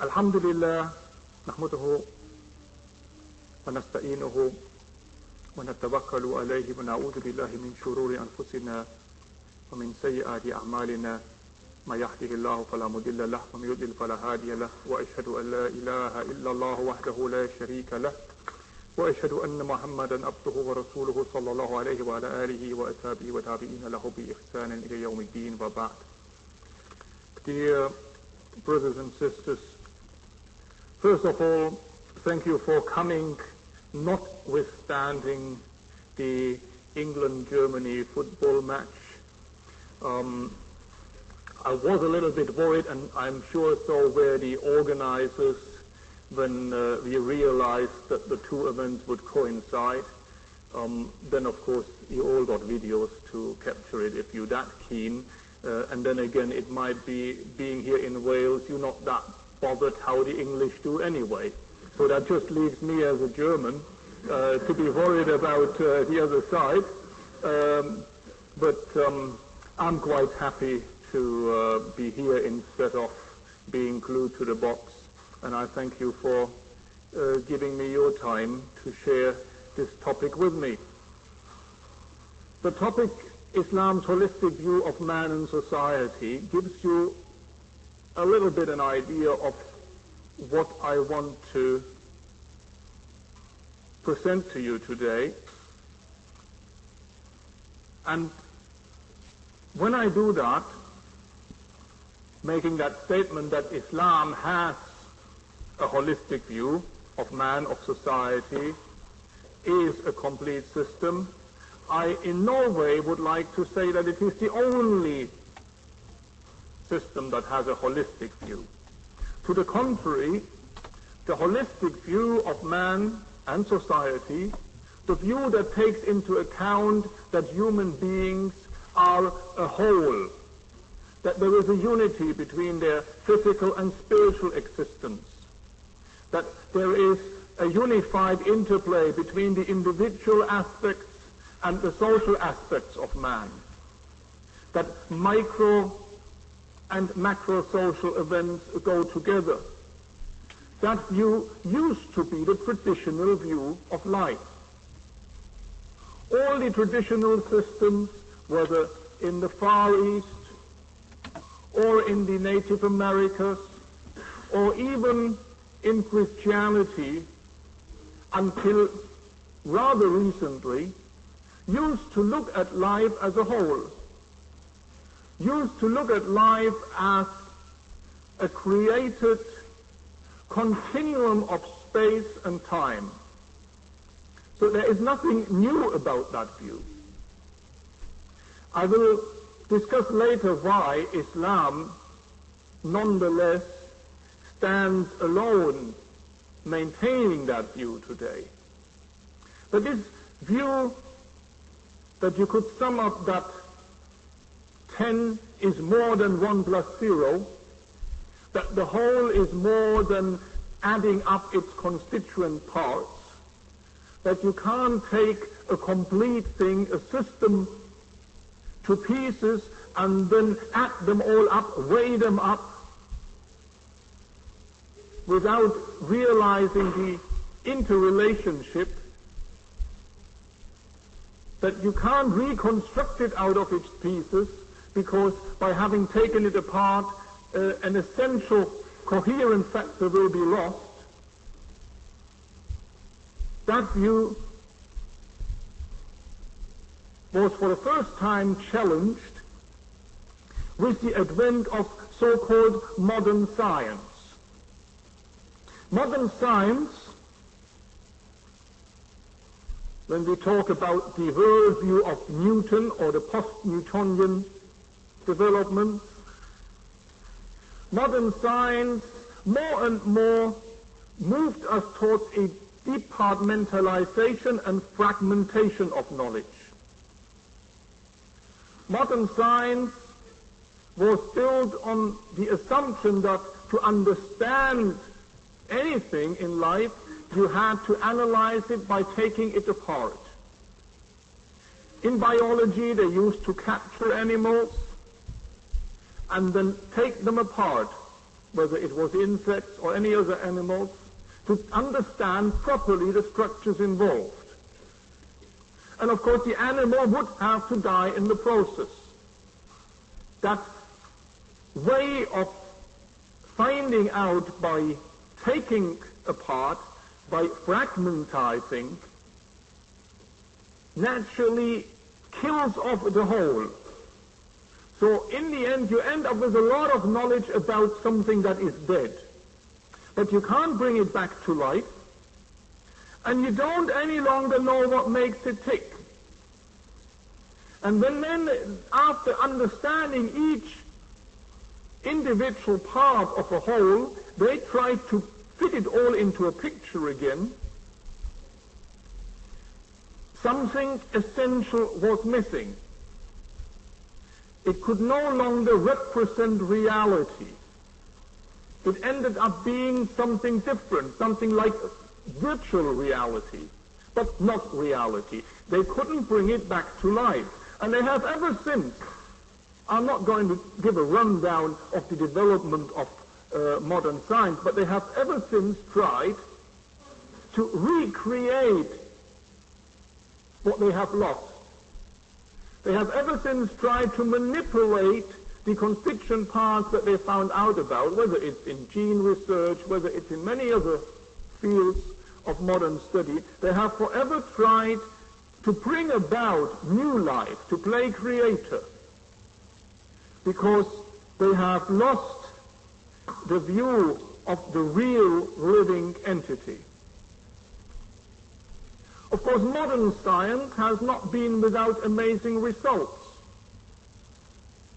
الحمد لله نحمده ونستعينه ونتوكل عليه ونعوذ بالله من شرور أنفسنا ومن سيئات أعمالنا ما يهده الله فلا مضل له ومن يضلل فلا هادي له وأشهد أن لا إله إلا الله وحده لا شريك له وأشهد أن محمدا عبده ورسوله صلى الله عليه وعلى آله وأصحابه وتابعين له بإحسان إلى يوم الدين وبعد. Dear brothers and sisters, first of all, thank you for coming, notwithstanding the England-Germany football match. I was a little bit worried, and I'm sure so were the organizers, when we realized that the two events would coincide. Then, of course, you all got videos to capture it if you're that keen. And then again, it might be, being here in Wales, you're not that bothered how the English do anyway. So that just leaves me as a German to be worried about the other side. But I'm quite happy to be here instead of being glued to the box. And I thank you for giving me your time to share this topic with me. The topic, Islam's holistic view of man and society, gives you a little bit an idea of what I want to present to you today. And when I do that, making that statement that Islam has a holistic view of man, of society, is a complete system, I in no way would like to say that it is the only system that has a holistic view. To the contrary, the holistic view of man and society, the view that takes into account that human beings are a whole, that there is a unity between their physical and spiritual existence, that there is a unified interplay between the individual aspects and the social aspects of man, that micro and macro social events go together. That view used to be the traditional view of life. All the traditional systems, whether in the Far East or in the Native Americas or even in Christianity until rather recently, used to look at life as a whole, used to look at life as a created continuum of space and time. So there is nothing new about that view. I will discuss later why Islam nonetheless stands alone maintaining that view today. But this view that you could sum up that 10 is more than 1 plus 0, that the whole is more than adding up its constituent parts, that you can't take a complete thing, a system, to pieces and then add them all up, weigh them up, without realizing the interrelationship, that you can't reconstruct it out of its pieces, because by having taken it apart, an essential coherent factor will be lost. That view was for the first time challenged with the advent of so-called modern science. Modern science, when we talk about the worldview of Newton or the post-Newtonian development, modern science more and more moved us towards a departmentalization and fragmentation of knowledge. Modern science was built on the assumption that to understand anything in life, you had to analyze it by taking it apart. In biology, they used to capture animals and then take them apart whether it was insects or any other animals, to understand properly the structures involved. And of course the animal would have to die in the process. That way of finding out by taking apart, by fragmentizing, naturally kills off the whole. So in the end you end up with a lot of knowledge about something that is dead. But you can't bring it back to life, and you don't any longer know what makes it tick. And then after understanding each individual part of a whole, they try to fit it all into a picture again. Something essential was missing. It could no longer represent reality. It ended up being something different, something like virtual reality, but not reality. They couldn't bring it back to life. And they have ever since, I'm not going to give a rundown of the development of modern science, but they have ever since tried to recreate what they have lost. They have ever since tried to manipulate the constituent parts that they found out about, whether it's in gene research, whether it's in many other fields of modern study. They have forever tried to bring about new life, to play creator, because they have lost the view of the real living entity. Of course, modern science has not been without amazing results.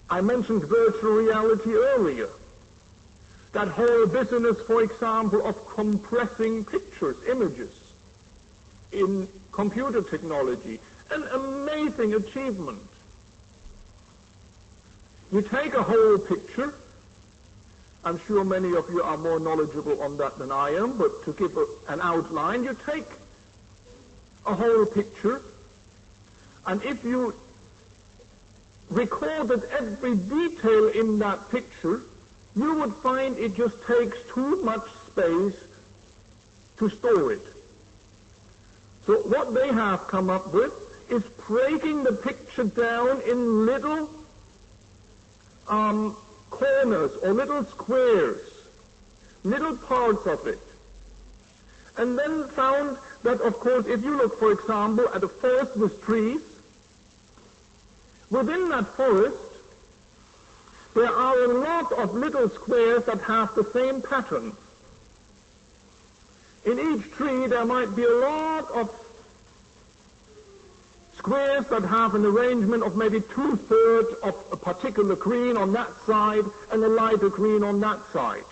I mentioned virtual reality earlier. That whole business, for example, of compressing pictures, images, in computer technology, an amazing achievement. You take a whole picture, I'm sure many of you are more knowledgeable on that than I am, but to give an outline, you take a whole picture, and if you recorded every detail in that picture, you would find it just takes too much space to store it. So what they have come up with is breaking the picture down in little corners or little squares, little parts of it. And then found that, of course, if you look, for example, at a forest with trees, within that forest, there are a lot of little squares that have the same pattern. In each tree, there might be a lot of squares that have an arrangement of maybe 2/3 of a particular green on that side and a lighter green on that side.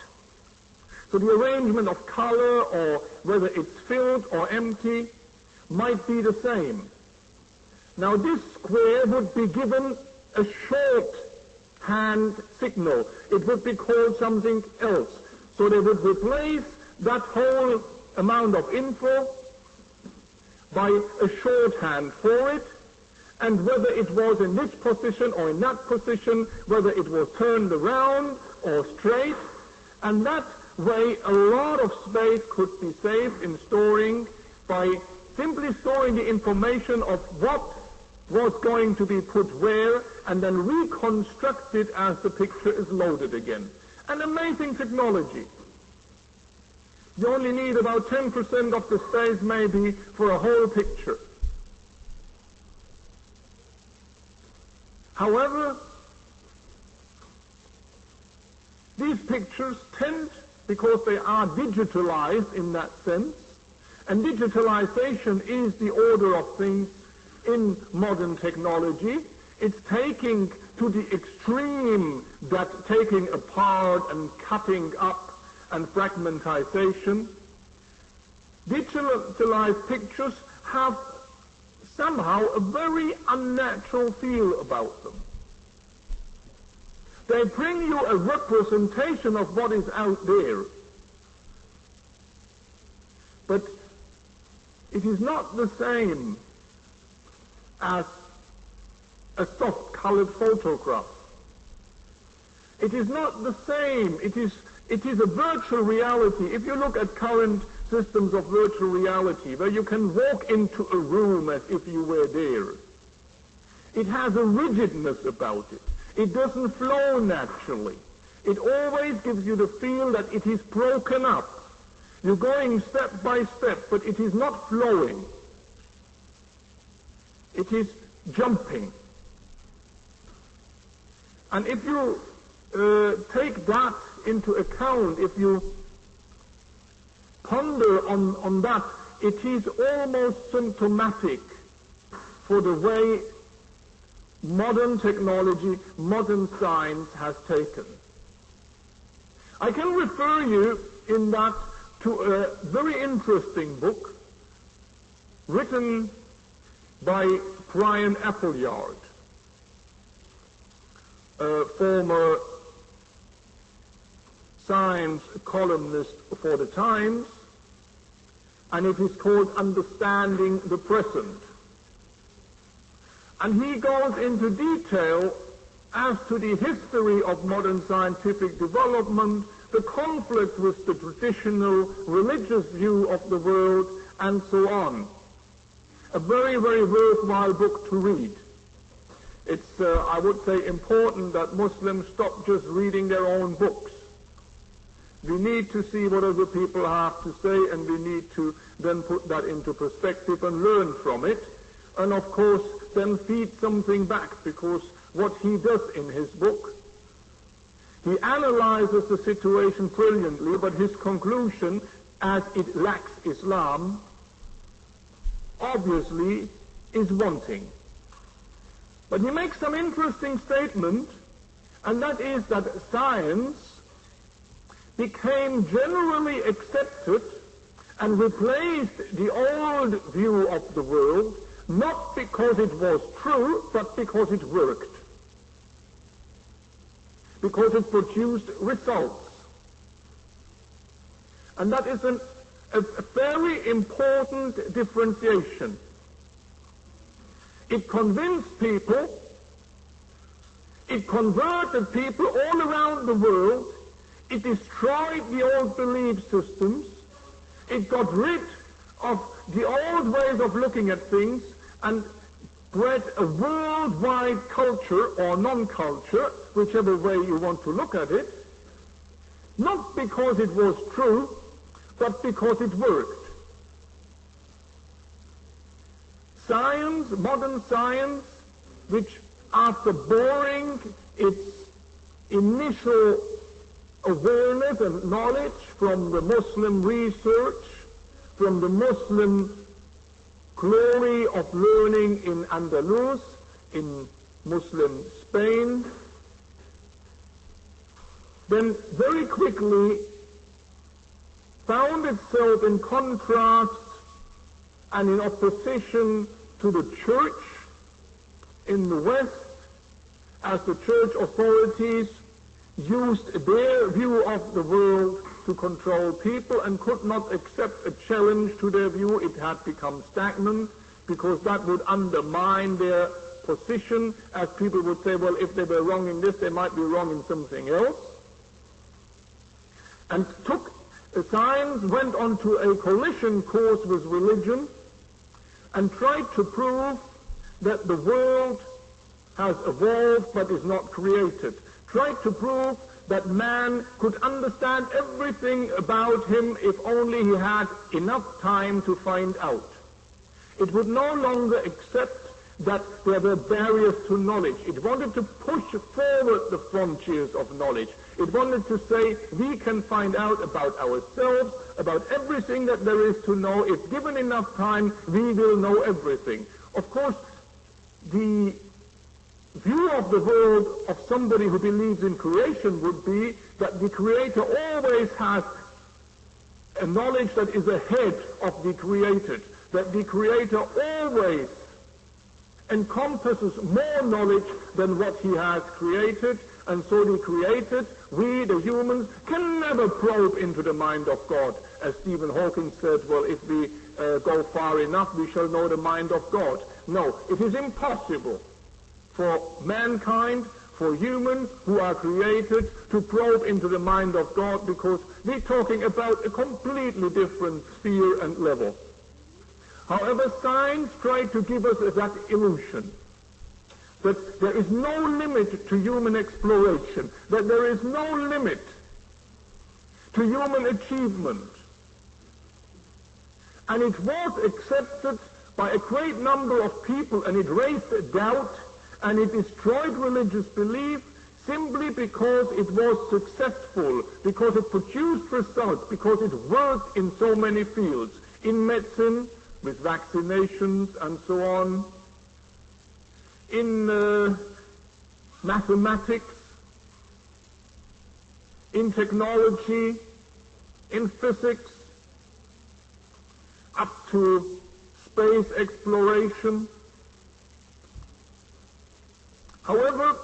So the arrangement of color, or whether it's filled or empty, might be the same. Now this square would be given a shorthand signal. It would be called something else. So they would replace that whole amount of info by a shorthand for it, and whether it was in this position or in that position, whether it was turned around or straight, and that way a lot of space could be saved in storing by simply storing the information of what was going to be put where, and then reconstruct it as the picture is loaded again. An amazing technology. You only need about 10% of the space maybe for a whole picture. However, these pictures tend, because they are digitalized in that sense, and digitalization is the order of things in modern technology, it's taking to the extreme that taking apart and cutting up and fragmentization. Digitalized pictures have somehow a very unnatural feel about them. They bring you a representation of what is out there. But it is not the same as a soft-colored photograph. It is not the same. It is It is a virtual reality. If you look at current systems of virtual reality, where you can walk into a room as if you were there, it has a rigidness about it. It doesn't flow naturally. It always gives you the feel that it is broken up. You're going step by step, but it is not flowing. It is jumping. And if you take that into account, if you ponder on that, it is almost symptomatic for the way modern technology, modern science has taken. I can refer you in that to a very interesting book written by Brian Appleyard, a former science columnist for the Times, and it is called Understanding the Present. And he goes into detail as to the history of modern scientific development, the conflict with the traditional religious view of the world, and so on. A very, very worthwhile book to read. It's, I would say, important that Muslims stop just reading their own books. We need to see what other people have to say, and we need to then put that into perspective and learn from it, and of course then feed something back, because what he does in his book, he analyzes the situation brilliantly, but his conclusion, as it lacks Islam, obviously is wanting. But he makes some interesting statement, and that is that science became generally accepted and replaced the old view of the world, not because it was true, but because it worked. Because it produced results. And that is a very important differentiation. It convinced people, it converted people all around the world, it destroyed the old belief systems, it got rid of the old ways of looking at things and bred a worldwide culture or non-culture, whichever way you want to look at it, not because it was true, but because it worked. Science, modern science, which after boring its initial awareness and knowledge from the Muslim research, from the Muslim glory of learning in Andalus, in Muslim Spain, then very quickly found itself in contrast and in opposition to the church in the West, as the church authorities used their view of the world to control people and could not accept a challenge to their view. It had become stagnant because that would undermine their position, as people would say, well, if they were wrong in this, they might be wrong in something else. And science went onto a collision course with religion and tried to prove that the world has evolved but is not created. Tried to prove that man could understand everything about him if only he had enough time to find out. It would no longer accept that there were barriers to knowledge. It wanted to push forward the frontiers of knowledge. It wanted to say, we can find out about ourselves, about everything that there is to know. If given enough time, we will know everything. Of course, the view of the world of somebody who believes in creation would be that the Creator always has a knowledge that is ahead of the created, that the Creator always encompasses more knowledge than what he has created, and so the created, we, the humans, can never probe into the mind of God. As Stephen Hawking said, well, if we go far enough, we shall know the mind of God. No, it is impossible for mankind, for humans who are created to probe into the mind of God, because we're talking about a completely different sphere and level. However, science tried to give us that illusion, that there is no limit to human exploration, that there is no limit to human achievement. And it was accepted by a great number of people, and it raised doubt, and it destroyed religious belief simply because it was successful, because it produced results, because it worked in so many fields, in medicine, with vaccinations and so on, in mathematics, in technology, in physics, up to space exploration. However,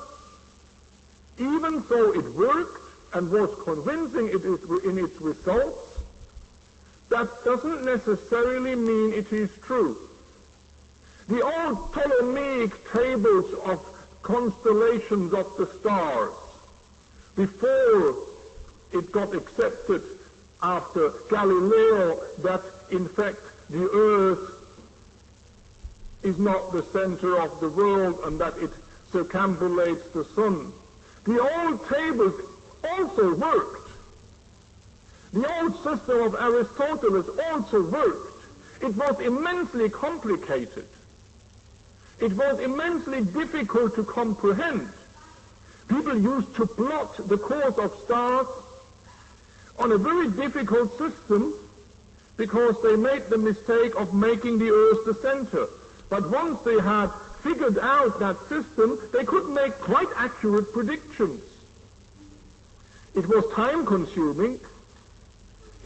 even though it worked and was convincing in its results, that doesn't necessarily mean it is true. The old Ptolemaic tables of constellations of the stars, before it got accepted after Galileo that in fact the earth is not the center of the world and that it circumambulates the sun. The old tables also worked. The old system of Aristotle also worked. It was immensely complicated. It was immensely difficult to comprehend. People used to plot the course of stars on a very difficult system because they made the mistake of making the earth the center. But once they had figured out that system, they could make quite accurate predictions. It was time-consuming,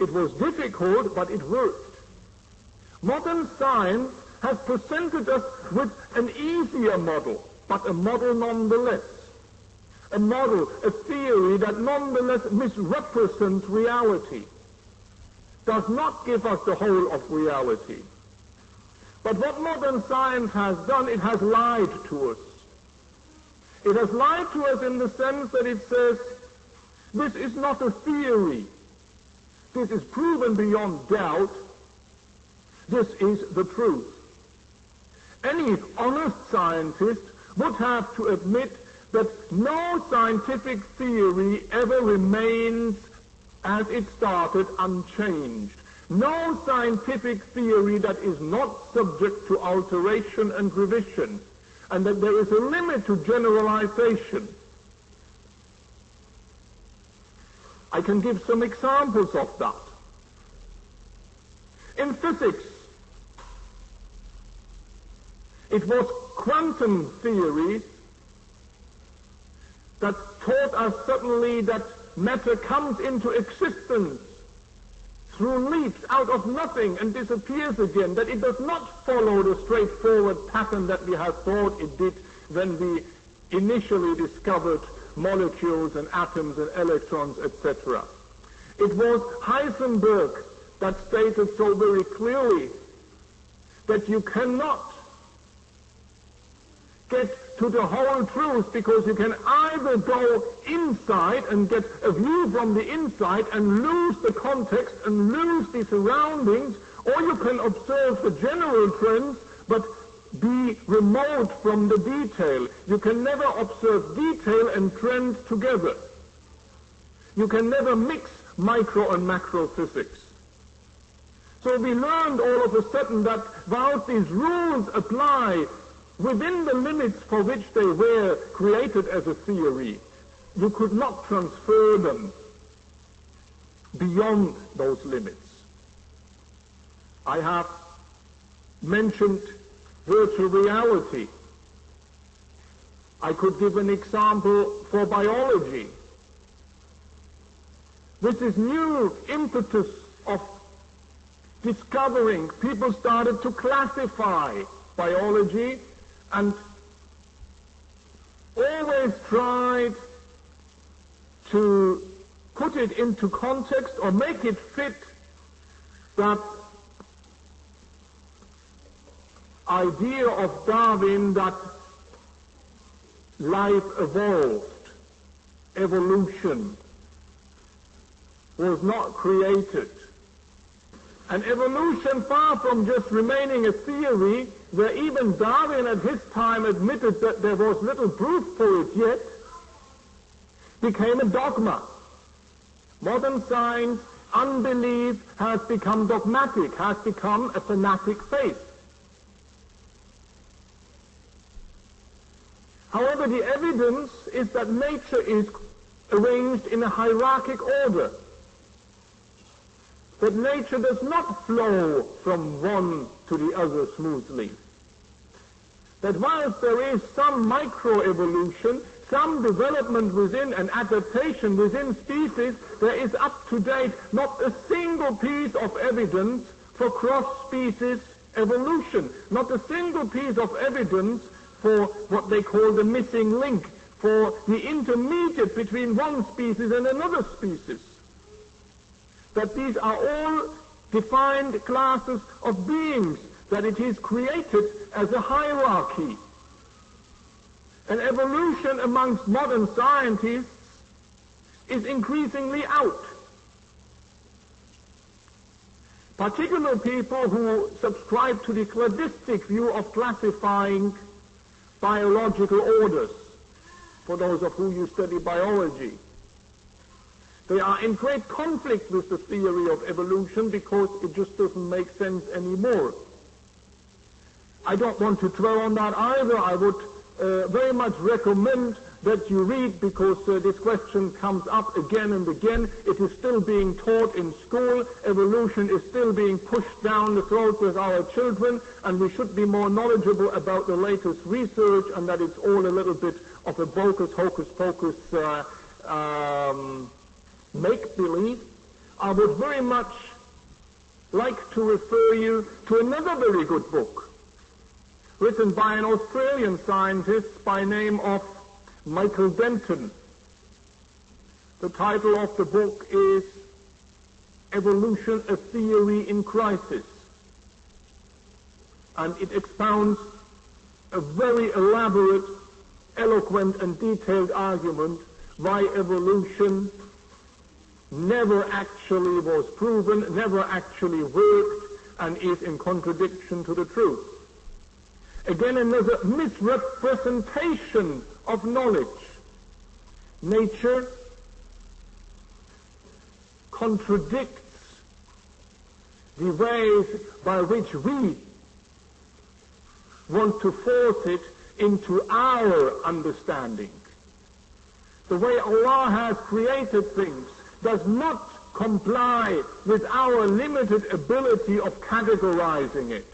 it was difficult, but it worked. Modern science has presented us with an easier model, but a model nonetheless. A model, a theory that nonetheless misrepresents reality, does not give us the whole of reality. But what modern science has done, it has lied to us. It has lied to us in the sense that it says, this is not a theory. This is proven beyond doubt. This is the truth. Any honest scientist would have to admit that no scientific theory ever remains as it started unchanged. No scientific theory that is not subject to alteration and revision, and that there is a limit to generalization. I can give some examples of that. In physics, it was quantum theories that taught us suddenly that matter comes into existence through leaps out of nothing and disappears again, that it does not follow the straightforward pattern that we had thought it did when we initially discovered molecules and atoms and electrons, etc. It was Heisenberg that stated so very clearly that you cannot get to the whole truth, because you can either go inside and get a view from the inside and lose the context and lose the surroundings, or you can observe the general trends but be remote from the detail. You can never observe detail and trend together. You can never mix micro and macro physics. So we learned all of a sudden that while these rules apply within the limits for which they were created as a theory, you could not transfer them beyond those limits. I have mentioned virtual reality. I could give an example for biology. With this new impetus of discovering, people started to classify biology and always tried to put it into context or make it fit that idea of Darwin that life evolved. Evolution was not created. And evolution, far from just remaining a theory, where even Darwin at his time admitted that there was little proof for it yet, became a dogma. Modern science, unbelief, has become dogmatic, has become a fanatic faith. However, the evidence is that nature is arranged in a hierarchic order. That nature does not flow from one to the other smoothly. That whilst there is some microevolution, some development within and adaptation within species, there is up to date not a single piece of evidence for cross-species evolution, not a single piece of evidence for what they call the missing link, for the intermediate between one species and another species. That these are all defined classes of beings, that it is created as a hierarchy. And evolution amongst modern scientists is increasingly out. Particular people who subscribe to the cladistic view of classifying biological orders, for those of you study biology, they are in great conflict with the theory of evolution because it just doesn't make sense anymore. I don't want to dwell on that either. I would very much recommend that you read, because this question comes up again and again. It is still being taught in school. Evolution is still being pushed down the throats of our children, and we should be more knowledgeable about the latest research, and that it's all a little bit of a bogus, hocus-pocus make-believe. I would very much like to refer you to another very good book written by an Australian scientist by name of Michael Denton. The title of the book is Evolution, a Theory in Crisis. And it expounds a very elaborate, eloquent and detailed argument why evolution never actually was proven, never actually worked, and is in contradiction to the truth. Again, another misrepresentation of knowledge. Nature contradicts the ways by which we want to force it into our understanding. The way Allah has created things does not comply with our limited ability of categorizing it.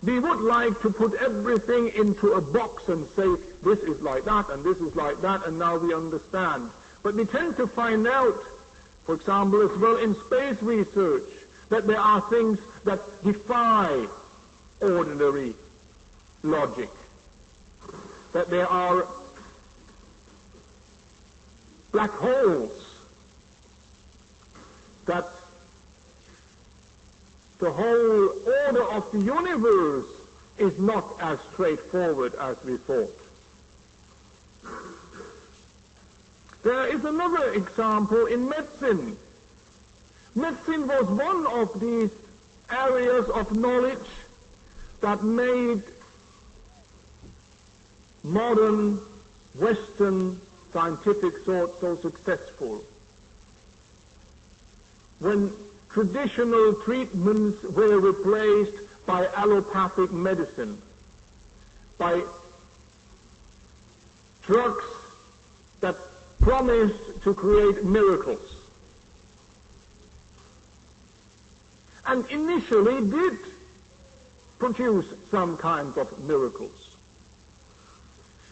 We would like to put everything into a box and say, this is like that, and this is like that, and now we understand. But we tend to find out, for example, as well in space research, that there are things that defy ordinary logic. That there are black holes, that the whole order of the universe is not as straightforward as we thought. There is another example in medicine. Medicine was one of these areas of knowledge that made modern Western scientific thought so successful. When traditional treatments were replaced by allopathic medicine, by drugs that promised to create miracles, and initially did produce some kinds of miracles.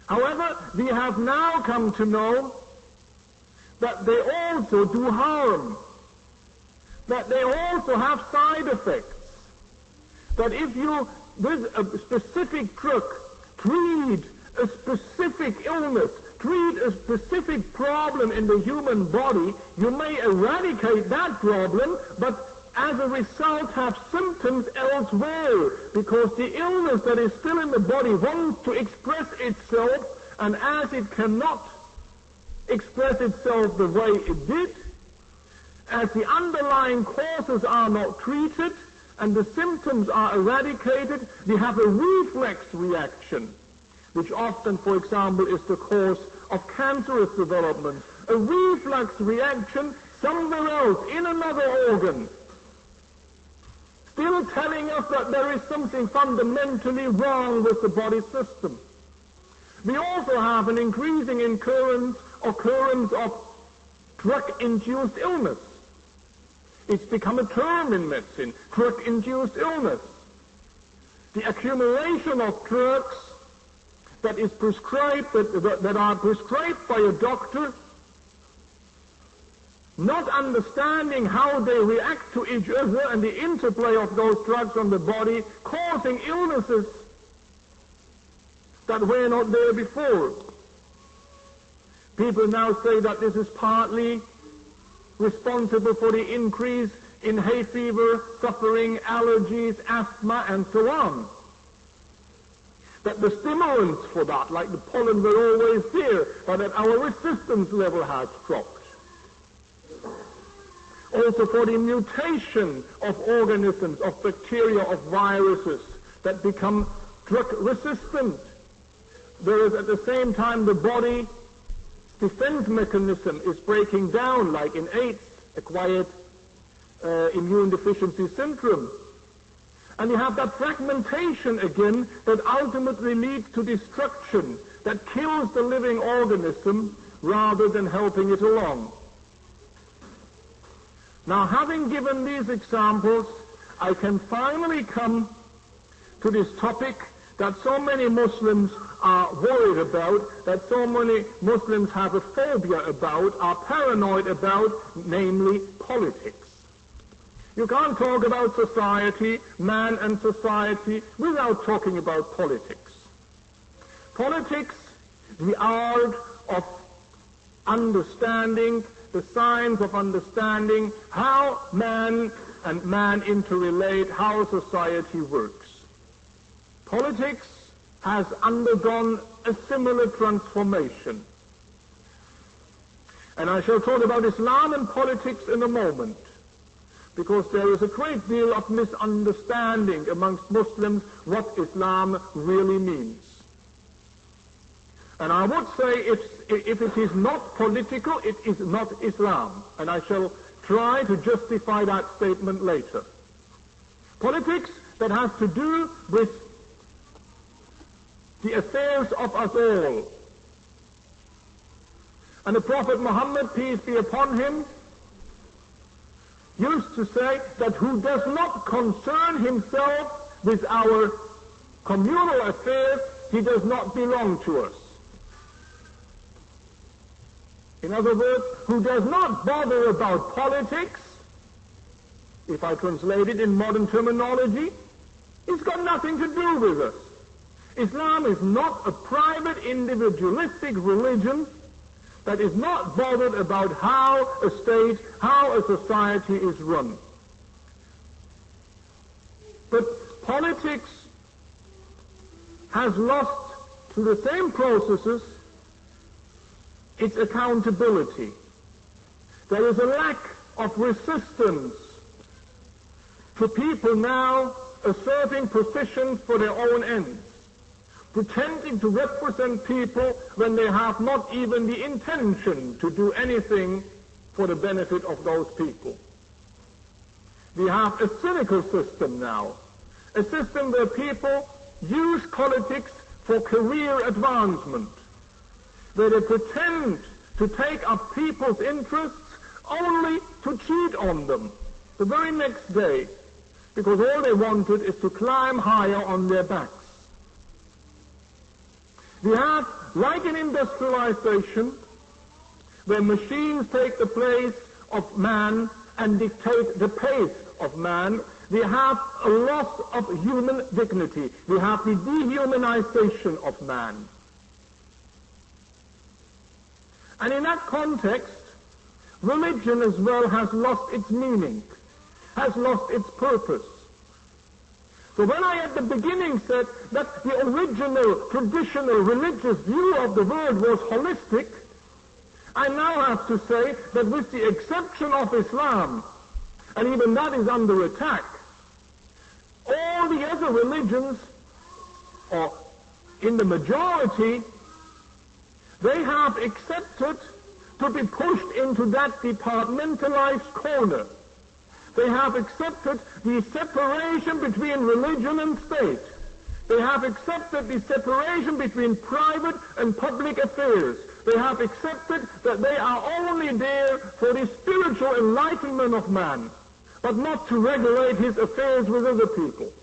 However, we have now come to know that they also do harm, that they also have side effects, that if you, with a specific drug, treat a specific illness, treat a specific problem in the human body, you may eradicate that problem, but as a result have symptoms elsewhere, because the illness that is still in the body wants to express itself And as it cannot express itself the way it did, as the underlying causes are not treated and the symptoms are eradicated, we have a reflex reaction, which often, for example, is the cause of cancerous development. A reflex reaction somewhere else in another organ, still telling us that there is something fundamentally wrong with the body system. We also have an increasing occurrence of drug-induced illness. It's become a term in medicine, drug-induced illness. The accumulation of drugs that is prescribed, that are prescribed by a doctor, not understanding how they react to each other and the interplay of those drugs on the body, causing illnesses that were not there before. People now say that this is partly responsible for the increase in hay fever, suffering, allergies, asthma, and so on. That the stimulants for that, like the pollen, were always there, but that our resistance level has dropped. Also for the mutation of organisms, of bacteria, of viruses that become drug resistant, whereas at the same time the body's defense mechanism is breaking down, like in AIDS, acquired immune deficiency syndrome. And you have that fragmentation again that ultimately leads to destruction, that kills the living organism rather than helping it along. Now, having given these examples, I can finally come to this topic that so many Muslims are worried about, that so many Muslims have a phobia about, are paranoid about, namely politics. You can't talk about society, man and society, without talking about politics. Politics, the art of understanding, the science of understanding how man and man interrelate, how society works. Politics has undergone a similar transformation. And I shall talk about Islam and politics in a moment, because there is a great deal of misunderstanding amongst Muslims what Islam really means. And I would say if it is not political, it is not Islam. And I shall try to justify that statement later. Politics that has to do with the affairs of us all. And the Prophet Muhammad, peace be upon him, used to say that who does not concern himself with our communal affairs, he does not belong to us. In other words, who does not bother about politics, if I translate it in modern terminology, it's got nothing to do with us. Islam is not a private, individualistic religion that is not bothered about how a state, how a society is run. But politics has lost, through the same processes, its accountability. There is a lack of resistance to people now asserting positions for their own ends, pretending to represent people when they have not even the intention to do anything for the benefit of those people. We have a cynical system now, a system where people use politics for career advancement, where they pretend to take up people's interests only to cheat on them the very next day, because all they wanted is to climb higher on their backs. We have, like in industrialization, where machines take the place of man and dictate the pace of man, we have a loss of human dignity. We have the dehumanization of man. And in that context, religion as well has lost its meaning, has lost its purpose. So when I at the beginning said that the original, traditional, religious view of the world was holistic, I now have to say that with the exception of Islam, and even that is under attack, all the other religions, or in the majority, they have accepted to be pushed into that departmentalized corner. They have accepted the separation between religion and state. They have accepted the separation between private and public affairs. They have accepted that they are only there for the spiritual enlightenment of man, but not to regulate his affairs with other people.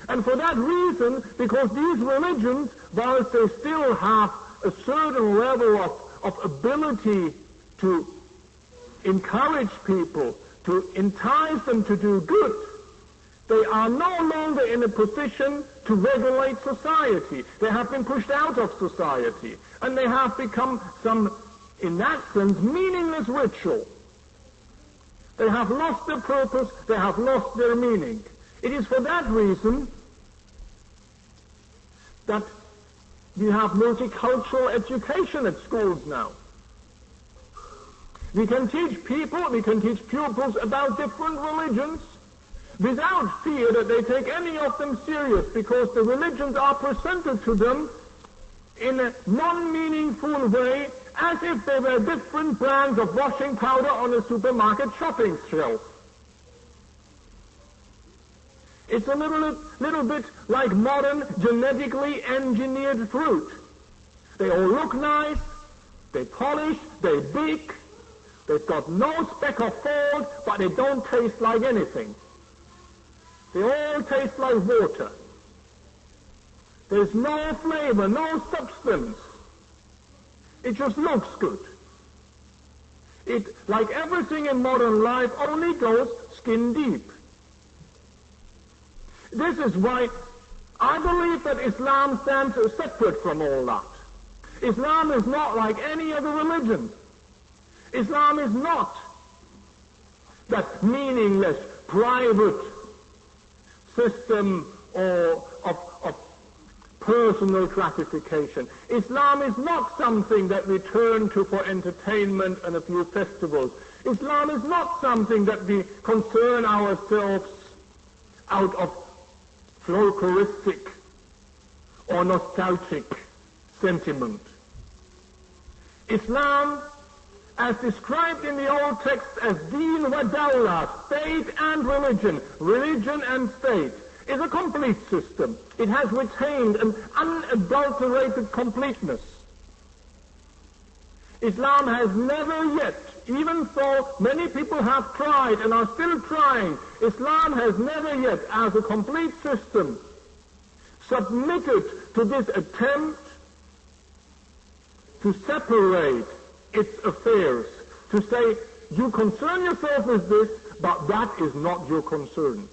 And for that reason, because these religions, whilst they still have a certain level of ability to encourage people, to entice them to do good, they are no longer in a position to regulate society. They have been pushed out of society, and they have become some, in that sense, meaningless ritual. They have lost their purpose, they have lost their meaning. It is for that reason that we have multicultural education at schools now. We can teach people, we can teach pupils about different religions without fear that they take any of them serious, because the religions are presented to them in a non-meaningful way, as if they were different brands of washing powder on a supermarket shopping shelf. It's a little bit like modern genetically engineered fruit. They all look nice, they polish, they bake, they've got no speck of fault, but they don't taste like anything. They all taste like water. There's no flavor, no substance. It just looks good. It, like everything in modern life, only goes skin deep. This is why I believe that Islam stands separate from all that. Islam is not like any other religion. Islam is not that meaningless, private system of personal gratification. Islam is not something that we turn to for entertainment and a few festivals. Islam is not something that we concern ourselves out of folkloristic or nostalgic sentiment. Islam, as described in the old text as deen wa dawla, state and religion, religion and state, is a complete system. It has retained an unadulterated completeness. Islam has never yet, even though many people have tried and are still trying, Islam has never yet, as a complete system, submitted to this attempt to separate its affairs, to say, you concern yourself with this, but that is not your concern.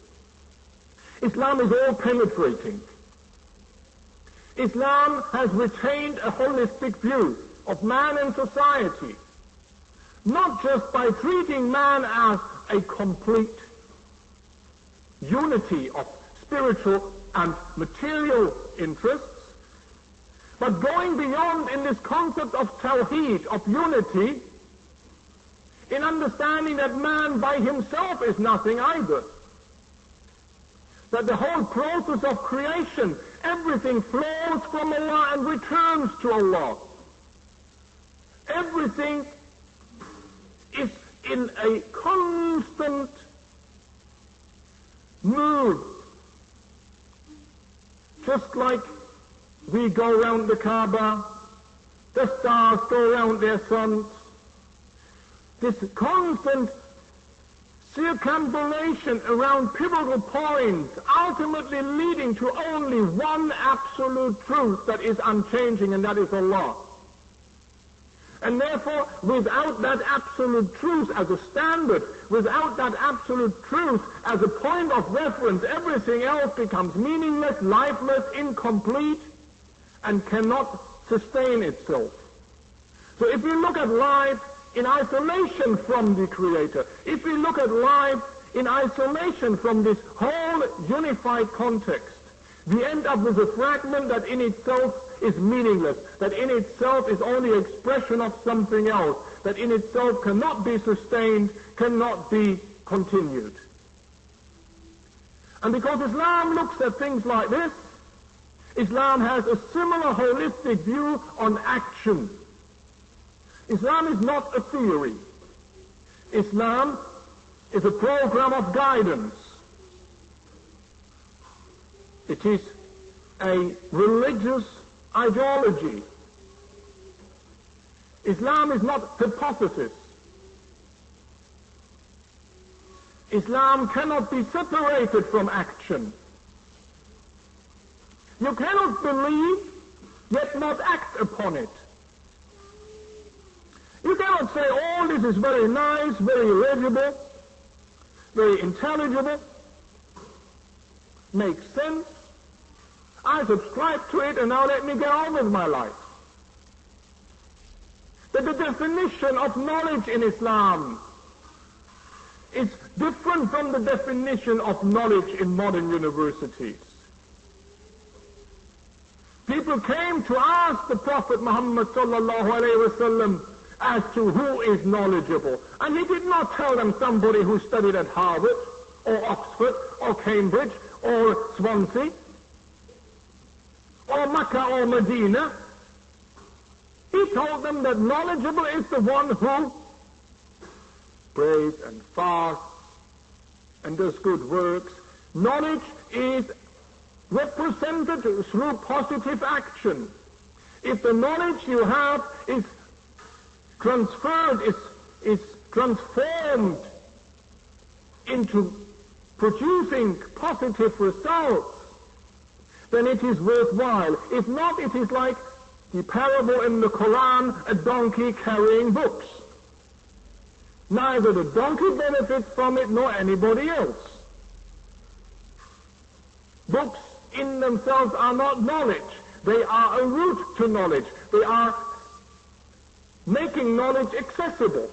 Islam is all-penetrating. Islam has retained a holistic view of man and society, not just by treating man as a complete unity of spiritual and material interests, but going beyond in this concept of tawheed, of unity, in understanding that man by himself is nothing either. That the whole process of creation, everything flows from Allah and returns to Allah. Everything is in a constant move. Just like we go around the Kaaba, the stars go around their suns. This constant circumambulation around pivotal points, ultimately leading to only one absolute truth that is unchanging, and that is Allah. And therefore, without that absolute truth as a standard, without that absolute truth as a point of reference, everything else becomes meaningless, lifeless, incomplete, and cannot sustain itself. So if we look at life in isolation from the Creator, if we look at life in isolation from this whole unified context, we end up with a fragment that in itself is meaningless, that in itself is only expression of something else, that in itself cannot be sustained, cannot be continued. And because Islam looks at things like this, Islam has a similar holistic view on action. Islam is not a theory. Islam is a program of guidance. It is a religious ideology. Islam is not hypothesis. Islam cannot be separated from action. You cannot believe, yet not act upon it. You cannot say, oh, this is very nice, very legible, very intelligible, makes sense. I subscribe to it and now let me get on with my life. But the definition of knowledge in Islam is different from the definition of knowledge in modern universities. People came to ask the Prophet Muhammad sallallahu alaihi wasallam as to who is knowledgeable. And he did not tell them somebody who studied at Harvard or Oxford or Cambridge or Swansea or Mecca or Medina. He told them that knowledgeable is the one who prays and fasts and does good works. Knowledge is represented through positive action. If the knowledge you have is transferred, is transformed into producing positive results, then it is worthwhile. If not, it is like the parable in the Quran, a donkey carrying books. Neither the donkey benefits from it nor anybody else. Books in themselves are not knowledge. They are a route to knowledge. They are making knowledge accessible.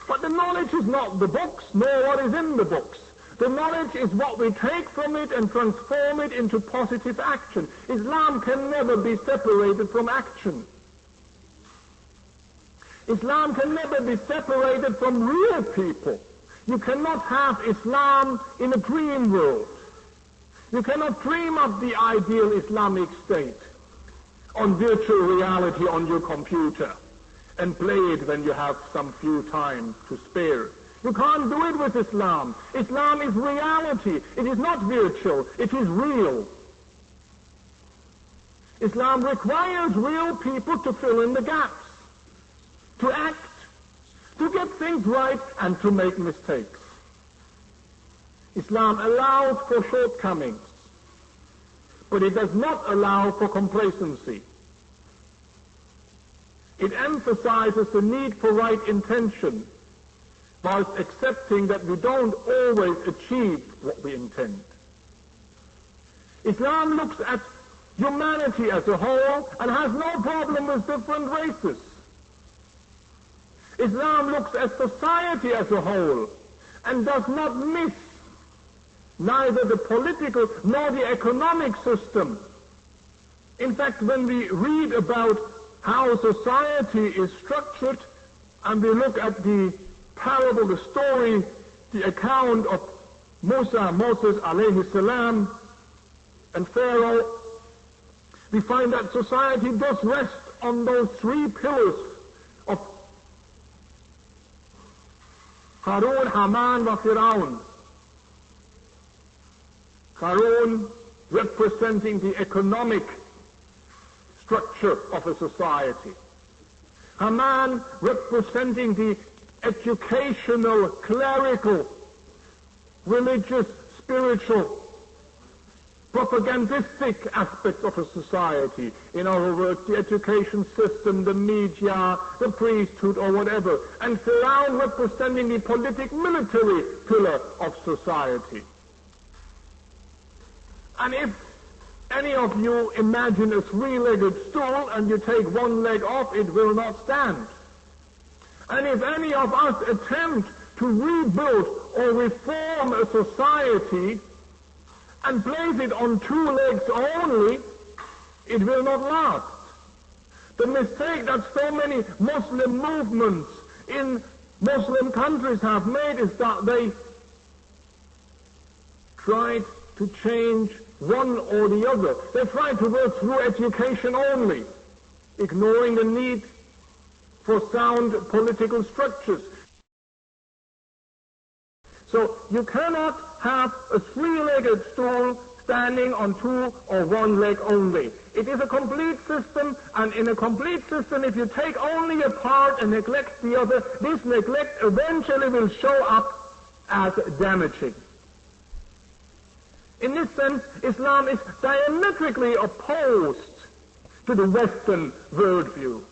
But the knowledge is not the books, nor what is in the books. The knowledge is what we take from it and transform it into positive action. Islam can never be separated from action. Islam can never be separated from real people. You cannot have Islam in a dream world. You cannot dream up the ideal Islamic state on virtual reality on your computer and play it when you have some few time to spare. You can't do it with Islam. Islam is reality. It is not virtual. It is real. Islam requires real people to fill in the gaps, to act, to get things right, and to make mistakes. Islam allows for shortcomings, but it does not allow for complacency. It emphasizes the need for right intention, whilst accepting that we don't always achieve what we intend. Islam looks at humanity as a whole and has no problem with different races. Islam looks at society as a whole and does not miss neither the political nor the economic system. In fact, when we read about how society is structured and we look at the parable, the story, the account of Moses alayhi salam and Pharaoh, we find that society does rest on those three pillars of Qarun, Haman, and Firaun. Qarun representing the economic structure of a society. Haman representing the educational, clerical, religious, spiritual, propagandistic aspects of a society. In other words, the education system, the media, the priesthood, or whatever. And Firaun representing the politic military pillar of society. And if any of you imagine a three-legged stool and you take one leg off, it will not stand. And if any of us attempt to rebuild or reform a society and place it on two legs only, it will not last. The mistake that so many Muslim movements in Muslim countries have made is that they tried to change one or the other. They tried to work through education only, ignoring the need for sound political structures. So you cannot have a three-legged stool standing on two or one leg only. It is a complete system, and in a complete system, if you take only a part and neglect the other, this neglect eventually will show up as damaging. In this sense, Islam is diametrically opposed to the Western worldview.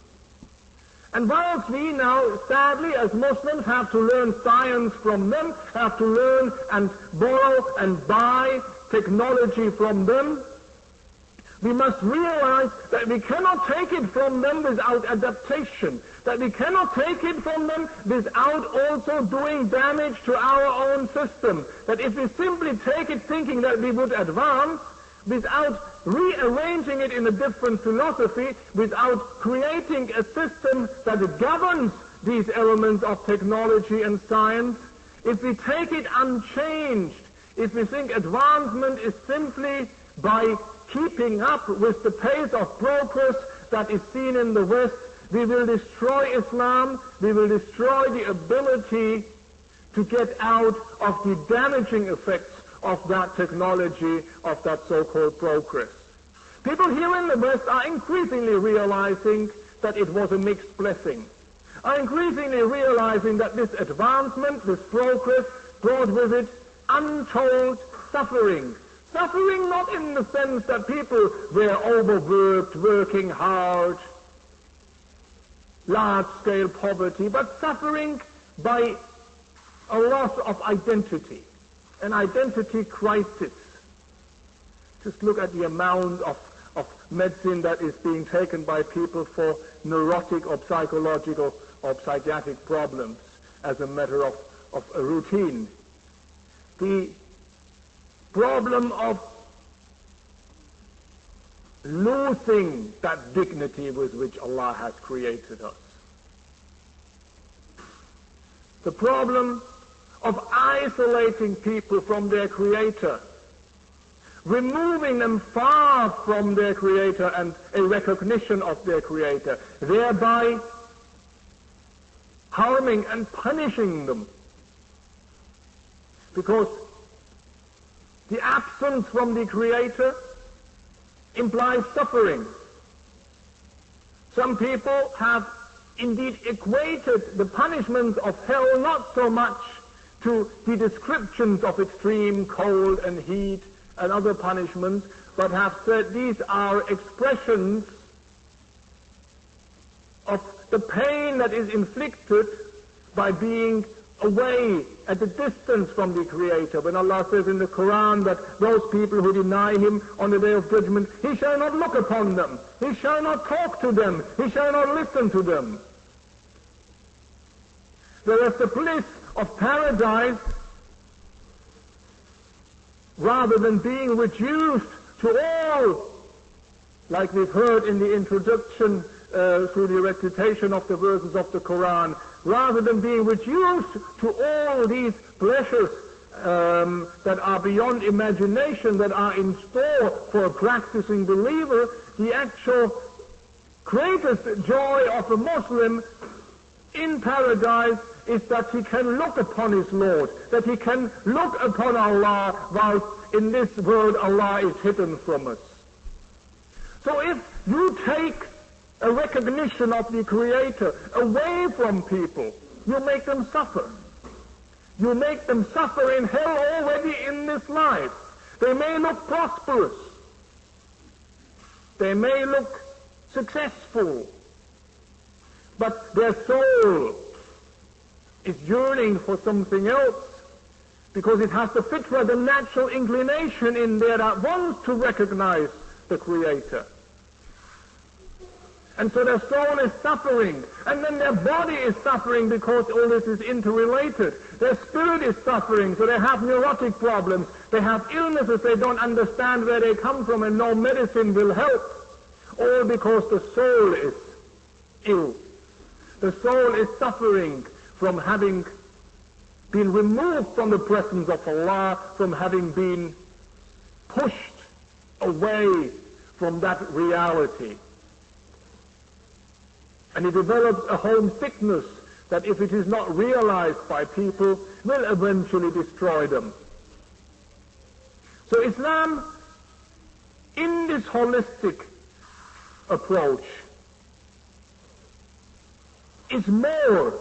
And whilst we now, sadly, as Muslims, have to learn science from them, have to learn and borrow and buy technology from them, we must realize that we cannot take it from them without adaptation, that we cannot take it from them without also doing damage to our own system, that if we simply take it thinking that we would advance, without rearranging it in a different philosophy, without creating a system that governs these elements of technology and science, if we take it unchanged, if we think advancement is simply by keeping up with the pace of progress that is seen in the West, we will destroy Islam, we will destroy the ability to get out of the damaging effects of that technology, of that so-called progress. People here in the West are increasingly realizing that it was a mixed blessing, are increasingly realizing that this advancement, this progress, brought with it untold suffering. Suffering not in the sense that people were overworked, working hard, large-scale poverty, but suffering by a loss of identity, an identity crisis. Just look at the amount of medicine that is being taken by people for neurotic or psychological or psychiatric problems as a matter of a routine. The problem of losing that dignity with which Allah has created us. The problem of isolating people from their Creator, removing them far from their Creator and a recognition of their Creator, thereby harming and punishing them. Because the absence from the Creator implies suffering. Some people have indeed equated the punishments of hell not so much to the descriptions of extreme cold and heat and other punishments, but have said these are expressions of the pain that is inflicted by being away at a distance from the Creator. When Allah says in the Quran that those people who deny Him on the day of judgment, He shall not look upon them, He shall not talk to them, He shall not listen to them. Whereas the bliss of paradise, rather than being reduced to all, like we've heard in the introduction through the recitation of the verses of the Quran, rather than being reduced to all these pleasures that are beyond imagination, that are in store for a practicing believer, the actual greatest joy of a Muslim in paradise is that he can look upon his Lord, that he can look upon Allah, whilst in this world Allah is hidden from us. So if you take a recognition of the Creator away from people, you make them suffer. You make them suffer in hell already in this life. They may look prosperous. They may look successful. But their soul is yearning for something else, because it has the fitra, the natural inclination in there that wants to recognize the Creator. And so their soul is suffering, and then their body is suffering because all this is interrelated. Their spirit is suffering, so they have neurotic problems. They have illnesses they don't understand where they come from, and no medicine will help. All because the soul is ill. The soul is suffering from having been removed from the presence of Allah, from having been pushed away from that reality. And it develops a homesickness that, if it is not realized by people, will eventually destroy them. So Islam, in this holistic approach, is more.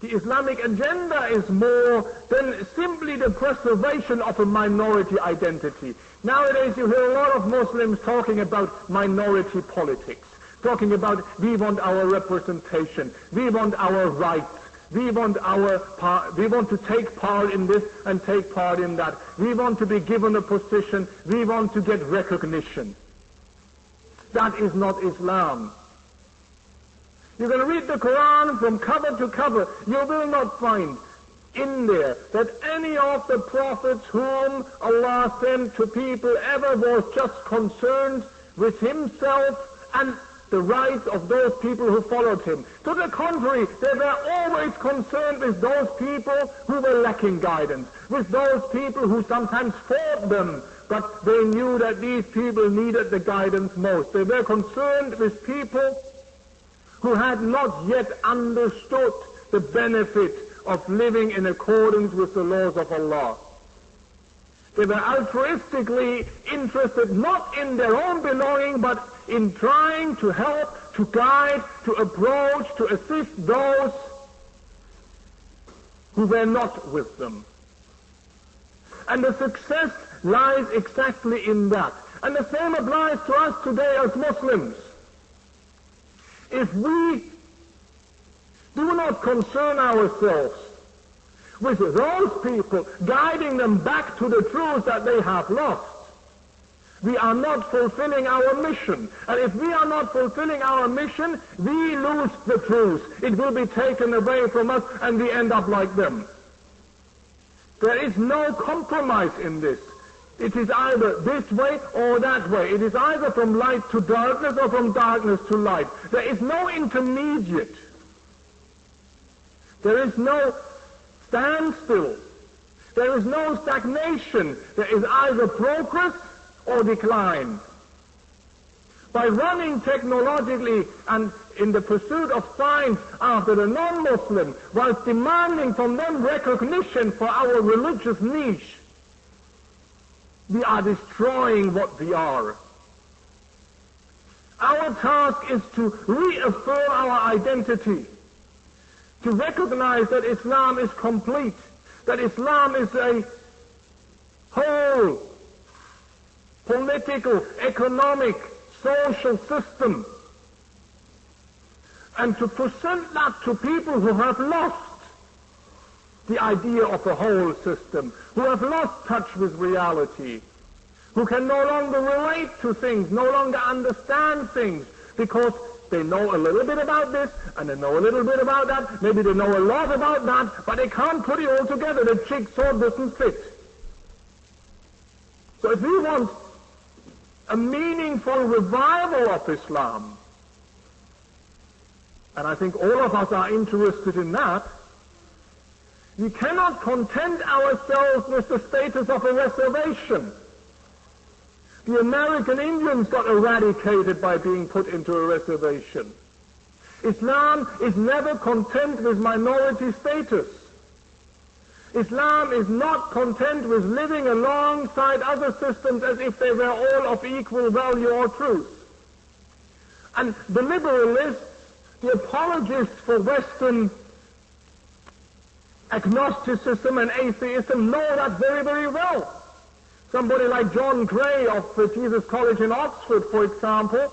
The Islamic agenda is more than simply the preservation of a minority identity. Nowadays you hear a lot of Muslims talking about minority politics, talking about we want our representation, we want our rights, we want to take part in this and take part in that, we want to be given a position, we want to get recognition. That is not Islam. You're going to read the Quran from cover to cover. You will not find in there that any of the prophets whom Allah sent to people ever was just concerned with himself and the rights of those people who followed him. To the contrary, they were always concerned with those people who were lacking guidance, with those people who sometimes fought them, but they knew that these people needed the guidance most. They were concerned with people who had not yet understood the benefit of living in accordance with the laws of Allah. They were altruistically interested not in their own belonging, but in trying to help, to guide, to approach, to assist those who were not with them. And the success lies exactly in that. And the same applies to us today as Muslims. If we do not concern ourselves with those people, guiding them back to the truth that they have lost, we are not fulfilling our mission. And if we are not fulfilling our mission, we lose the truth. It will be taken away from us and we end up like them. There is no compromise in this. It is either this way or that way. It is either from light to darkness or from darkness to light. There is no intermediate. There is no standstill. There is no stagnation. There is either progress or decline. By running technologically and in the pursuit of science after the non-Muslim, whilst demanding from them recognition for our religious niche, we are destroying what we are. Our task is to reaffirm our identity, to recognize that Islam is complete, that Islam is a whole political, economic, social system, and to present that to people who have lost the idea of a whole system, who have lost touch with reality, who can no longer relate to things, no longer understand things, because they know a little bit about this, and they know a little bit about that, maybe they know a lot about that, but they can't put it all together. The jigsaw doesn't fit. So if we want a meaningful revival of Islam, and I think all of us are interested in that, we cannot content ourselves with the status of a reservation. The American Indians got eradicated by being put into a reservation. Islam is never content with minority status. Islam is not content with living alongside other systems as if they were all of equal value or truth. And the liberalists, the apologists for Western agnosticism and atheism know that very, very well. Somebody like John Gray of Jesus College in Oxford, for example,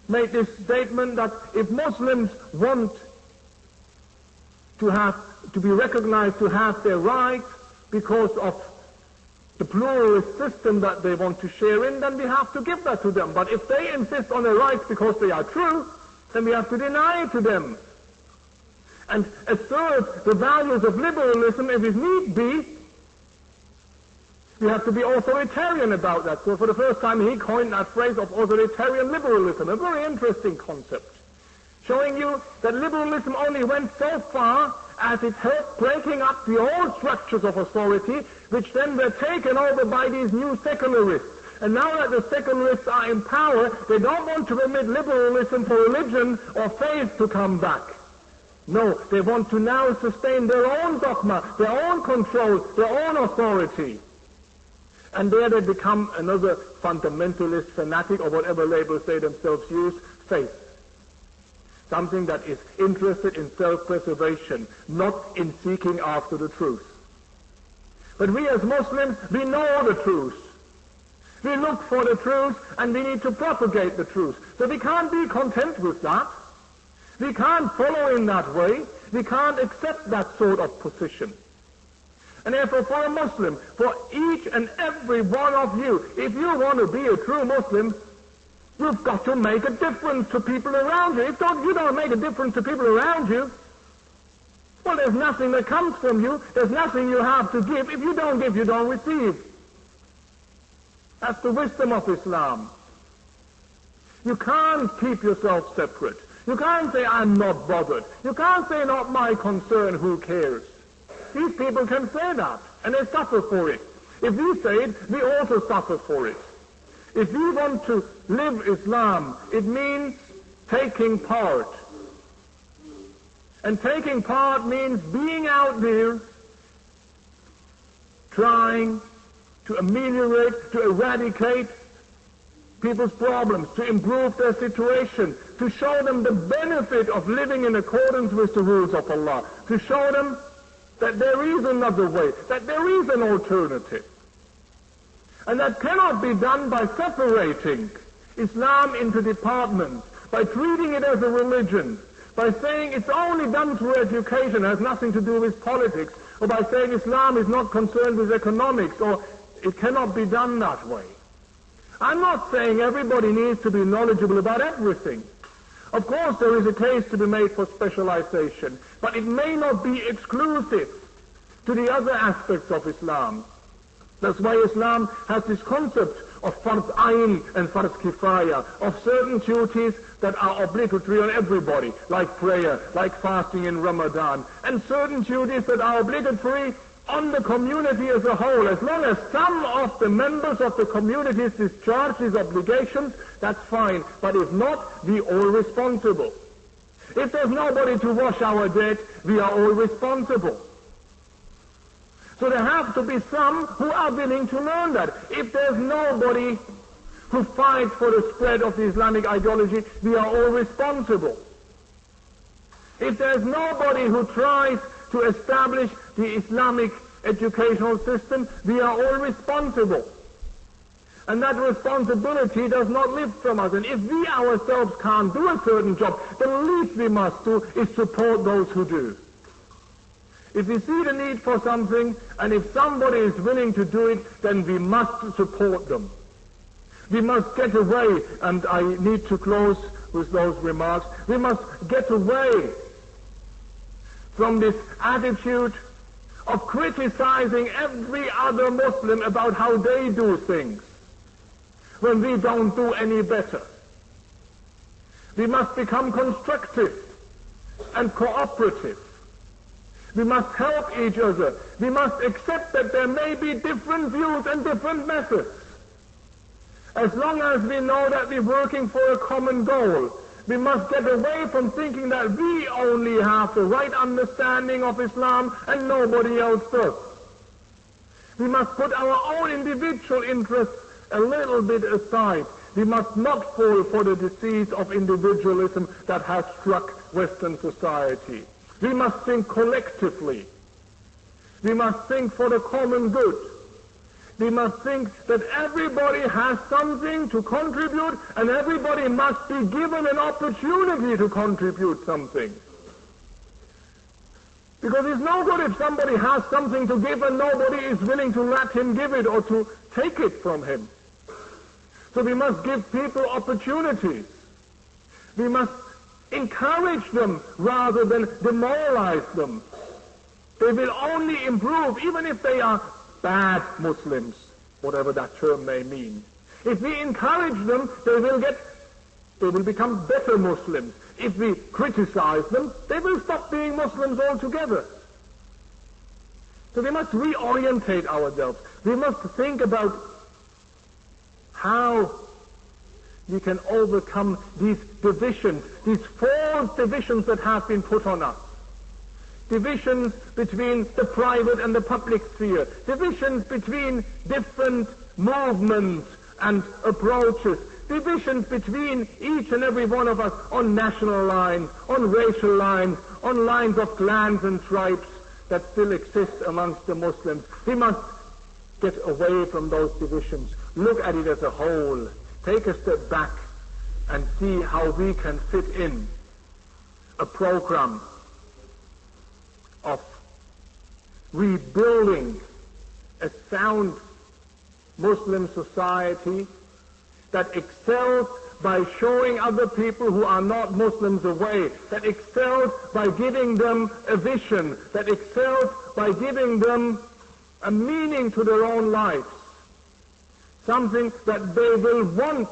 made this statement that if Muslims want to be recognized, to have their rights because of the pluralist system that they want to share in, then we have to give that to them. But if they insist on their rights because they are true, then we have to deny it to them and assert the values of liberalism if it need be. We have to be authoritarian about that. So for the first time he coined that phrase of authoritarian liberalism, a very interesting concept, showing you that liberalism only went so far as it helped breaking up the old structures of authority, which then were taken over by these new secularists. And now that the secularists are in power, they don't want to permit liberalism for religion or faith to come back. No, they want to now sustain their own dogma, their own control, their own authority. And there they become another fundamentalist, fanatic, or whatever labels they themselves use, faith. Something that is interested in self-preservation, not in seeking after the truth. But we as Muslims, we know the truth. We look for the truth, and we need to propagate the truth. So we can't be content with that. We can't follow in that way. We can't accept that sort of position. And therefore, for a Muslim, for each and every one of you, if you want to be a true Muslim, you've got to make a difference to people around you. If you don't make a difference to people around you, well, there's nothing that comes from you. There's nothing you have to give. If you don't give, you don't receive. That's the wisdom of Islam. You can't keep yourself separate. You can't say, I'm not bothered. You can't say, not my concern, who cares? These people can say that, and they suffer for it. If we say it, we also suffer for it. If we want to live Islam, it means taking part. And taking part means being out there, trying to ameliorate, to eradicate people's problems, to improve their situation, to show them the benefit of living in accordance with the rules of Allah, to show them that there is another way, that there is an alternative. And that cannot be done by separating Islam into departments, by treating it as a religion, by saying it's only done through education, has nothing to do with politics, or by saying Islam is not concerned with economics, or it cannot be done that way. I'm not saying everybody needs to be knowledgeable about everything. Of course, there is a case to be made for specialization, but it may not be exclusive to the other aspects of Islam. That's why Islam has this concept of fard ayn and fard kifaya, of certain duties that are obligatory on everybody, like prayer, like fasting in Ramadan, and certain duties that are obligatory on the community as a whole. As long as some of the members of the community discharge these obligations, that's fine. But if not, we all responsible. If there's nobody to wash our debt, we are all responsible. So there have to be some who are willing to learn that. If there's nobody who fights for the spread of the Islamic ideology, we are all responsible. If there's nobody who tries to establish the Islamic educational system, we are all responsible. And that responsibility does not lift from us. And if we ourselves can't do a certain job, the least we must do is support those who do. If we see the need for something, and if somebody is willing to do it, then we must support them. We must get away, and I need to close with those remarks, we must get away from this attitude of criticizing every other Muslim about how they do things, when we don't do any better. We must become constructive and cooperative. We must help each other. We must accept that there may be different views and different methods. As long as we know that we're working for a common goal, we must get away from thinking that we only have the right understanding of Islam and nobody else does. We must put our own individual interests a little bit aside. We must not fall for the disease of individualism that has struck Western society. We must think collectively. We must think for the common good. We must think that everybody has something to contribute, and everybody must be given an opportunity to contribute something. Because it's no good if somebody has something to give and nobody is willing to let him give it or to take it from him. So we must give people opportunities. We must encourage them rather than demoralize them. They will only improve, even if they are bad Muslims, whatever that term may mean. If we encourage them, they will become better Muslims. If we criticize them, they will stop being Muslims altogether. So we must reorientate ourselves. We must think about how we can overcome these divisions, these false divisions that have been put on us. Divisions between the private and the public sphere. Divisions between different movements and approaches. Divisions between each and every one of us on national lines, on racial lines, on lines of clans and tribes that still exist amongst the Muslims. We must get away from those divisions. Look at it as a whole. Take a step back and see how we can fit in a program of rebuilding a sound Muslim society that excels by showing other people who are not Muslims a way, that excels by giving them a vision, that excels by giving them a meaning to their own lives, something that they will want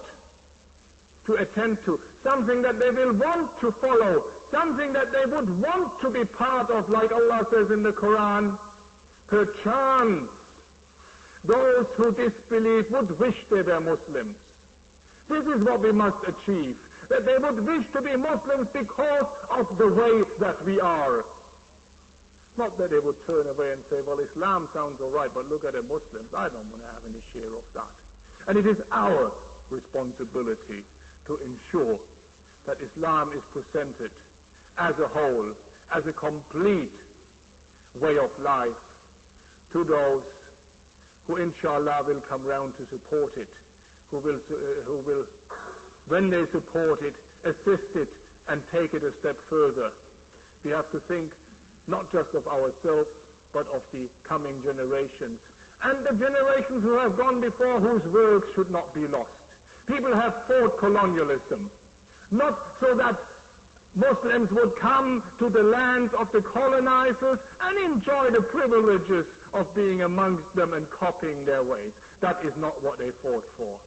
to attend to, something that they will want to follow, something that they would want to be part of, like Allah says in the Quran. Perchance those who disbelieve would wish they were Muslims. This is what we must achieve, that they would wish to be Muslims because of the way that we are. Not that they would turn away and say, well, Islam sounds all right, but look at the Muslims. I don't want to have any share of that. And it is our responsibility to ensure that Islam is presented as a whole, as a complete way of life to those who, inshallah, will come round to support it, who will, when they support it, assist it and take it a step further. We have to think not just of ourselves, but of the coming generations. And the generations who have gone before, whose works should not be lost. People have fought colonialism, not so that Muslims would come to the lands of the colonizers and enjoy the privileges of being amongst them and copying their ways. That is not what they fought for.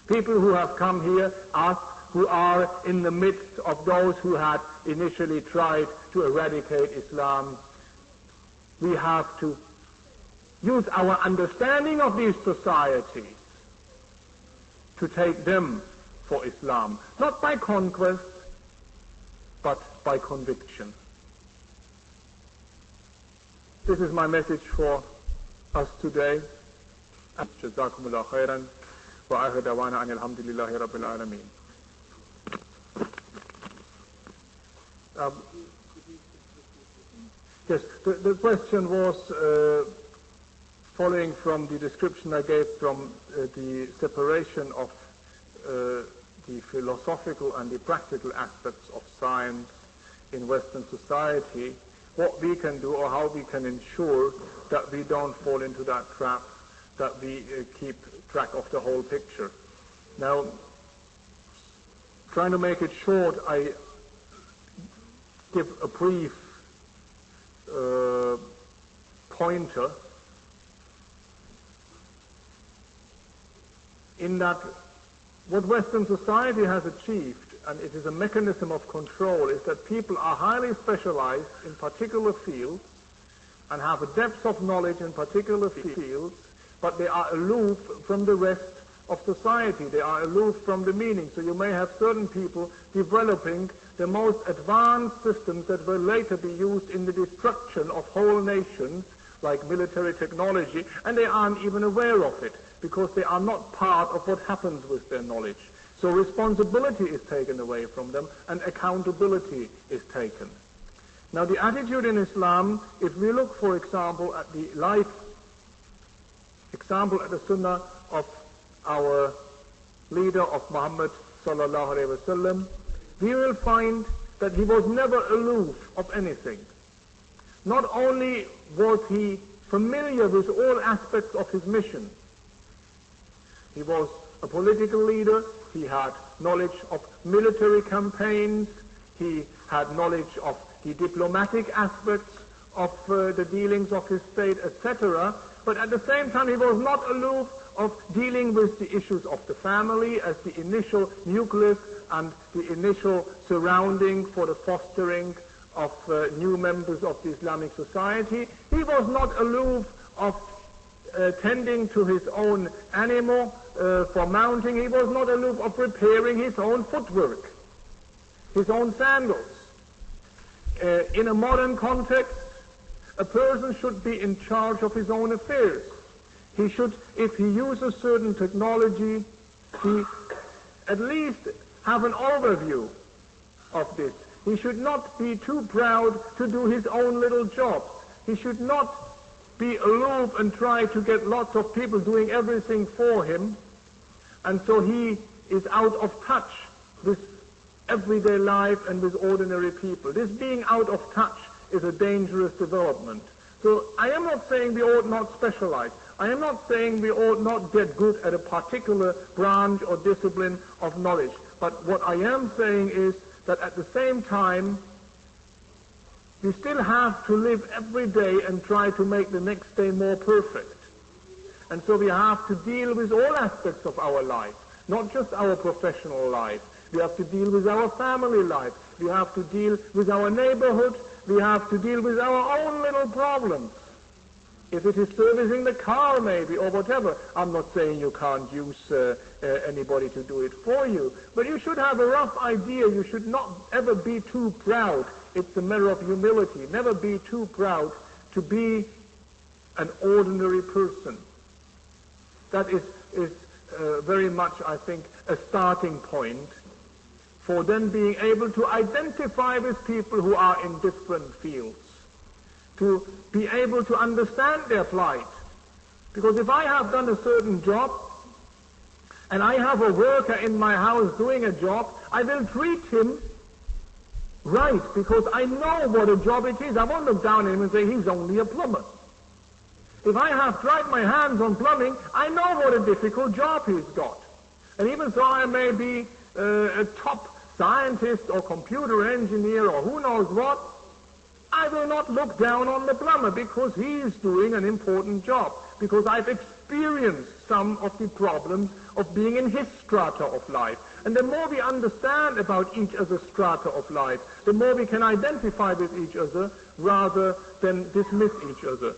People who have come here, us, who are in the midst of those who had initially tried to eradicate Islam, we have to use our understanding of these societies to take them for Islam, not by conquest, but by conviction. This is my message for us today. Jazakumullah khairan wa akhiru da'wana anil hamdulillahi rabbil alameen. Yes, the question was following from the description I gave from the separation of the philosophical and the practical aspects of science in Western society, what we can do or how we can ensure that we don't fall into that trap, that we keep track of the whole picture. Now, trying to make it short, I give a brief pointer in that what Western society has achieved, and it is a mechanism of control, is that people are highly specialized in particular fields and have a depth of knowledge in particular fields, but they are aloof from the rest of society. They are aloof from the meaning. So you may have certain people developing the most advanced systems that will later be used in the destruction of whole nations, like military technology, and they aren't even aware of it, because they are not part of what happens with their knowledge. So responsibility is taken away from them, and accountability is taken. Now the attitude in Islam, if we look, for example, at the life example at the sunnah of our leader of Muhammad sallallahu alaihi wasallam, we will find that he was never aloof of anything. Not only was he familiar with all aspects of his mission, he was a political leader, he had knowledge of military campaigns, he had knowledge of the diplomatic aspects of the dealings of his state, etc. But at the same time, he was not aloof of dealing with the issues of the family as the initial nucleus and the initial surrounding for the fostering of new members of the Islamic society. He was not aloof of tending to his own animal for mounting. He was not aloof of preparing his own footwork, his own sandals. In a modern context, a person should be in charge of his own affairs. He should, if he uses certain technology, he at least have an overview of this. He should not be too proud to do his own little jobs. He should not be aloof and try to get lots of people doing everything for him, and so he is out of touch with everyday life and with ordinary people. This being out of touch is a dangerous development. So I am not saying we ought not specialize. I am not saying we ought not get good at a particular branch or discipline of knowledge. But what I am saying is that at the same time, we still have to live every day and try to make the next day more perfect. And so we have to deal with all aspects of our life, not just our professional life. We have to deal with our family life. We have to deal with our neighborhood. We have to deal with our own little problems. If it is servicing the car maybe or whatever, I'm not saying you can't use anybody to do it for you, but you should have a rough idea. You should not ever be too proud. It's a matter of humility. Never be too proud to be an ordinary person. That is very much, I think, a starting point for then being able to identify with people who are in different fields, to be able to understand their plight. Because if I have done a certain job, and I have a worker in my house doing a job, I will treat him right, because I know what a job it is. I won't look down at him and say, he's only a plumber. If I have tried my hands on plumbing, I know what a difficult job he's got. And even though I may be a top scientist or computer engineer or who knows what, I will not look down on the plumber because he is doing an important job, because I've experienced some of the problems of being in his strata of life. And the more we understand about each other's strata of life, the more we can identify with each other rather than dismiss each other.